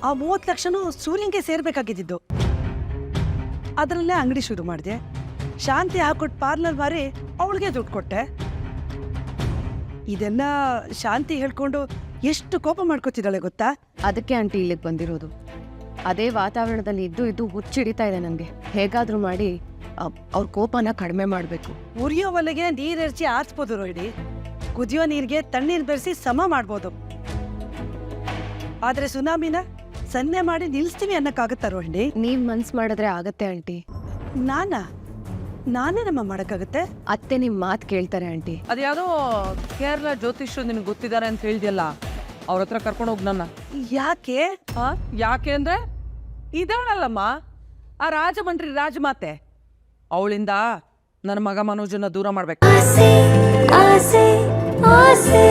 ಆ 30 ಲಕ್ಷನೂ ಸೂರ್ಯಂಗೆ ಸೇರ್ಬೇಕಾಗಿದ್ದು. ಅದರಲ್ಲೇ ಅಂಗಡಿ ಶುರು ಮಾಡಿದೆ. ಶಾಂತಿ ಹಾಕೊಟ್ಟು ಪಾರ್ಲರ್ ಮಾರಿ ಅವಳಿಗೆ ದುಡ್ಡು ಕೊಟ್ಟೆ. ಇದೆಲ್ಲ ಶಾಂತಿ ಹೇಳ್ಕೊಂಡು ಎಷ್ಟು ಕೋಪ ಮಾಡ್ಕೊತಿದ್ದಾಳೆ ಗೊತ್ತಾ? ಅದಕ್ಕೆ ಆಂಟಿ ಇಲ್ಲಿಗೆ ಬಂದಿರೋದು. ಅದೇ ವಾತಾವರಣದಲ್ಲಿ ಇದ್ದು ಹುಚ್ಚಿಡಿತಾ ಇದೆ ನನಗೆ. ಹೇಗಾದ್ರೂ ಮಾಡಿ ಅವ್ರ ಕೋಪನ ಕಡಿಮೆ ಮಾಡಬೇಕು. ಉರಿಯೋ ಒಲೆಗೆ ನೀರೆರ್ಚಿ ಆರಿಸ್ಬೋದು ರೋಹಿಣಿ. ಕುದಿಯೋ ನೀರಿಗೆ ತಣ್ಣೀರು ಬೆರೆಸಿ ಸಮ ಮಾಡ್ಬೋದು. ಆದ್ರೆ ಸುನಾಮಿನ ಸನ್ನೆ ಮಾಡಿ ನಿಲ್ಲಿಸ್ತೀವಿ ಅನ್ನಕ್ಕಾಗತ್ತಾ ರೋಹಿಣಿ? ನೀವ್ ಮನ್ಸ್ ಮಾಡಿದ್ರೆ ಆಗತ್ತೆ ಆಂಟಿ. ನಾನೇ ನಮ್ಮ ಮಾಡಕ್ಕಾಗತ್ತೆ? ಅತ್ತೆ ನಿಮ್ ಮಾತು ಕೇಳ್ತಾರೆ ಆಂಟಿ. ಅದ್ಯಾವುದೋ ಕೇರಳ ಜ್ಯೋತಿಷ್ರು ನಿನಗೆ ಗೊತ್ತಿದ್ದಾರೆ ಅಂತ ಹೇಳಿದ್ಯಲ್ಲ, ಅವ್ರ ಹತ್ರ ಕರ್ಕೊಂಡು ಹೋಗಿ ನನ್ನ. ಯಾಕೆ? ಯಾಕೆ ಅಂದ್ರೆ ಇದಾಳಲ್ಲಮ್ಮ ಆ ರಾಜಮಂತ್ರಿ ರಾಜಮಾತೆ, ಅವಳಿಂದ ನನ್ನ ಮಗ ಮನೋಜನ್ನ ದೂರ ಮಾಡ್ಬೇಕು. ಆಸೆ ಆಸೆ ಆಸೆ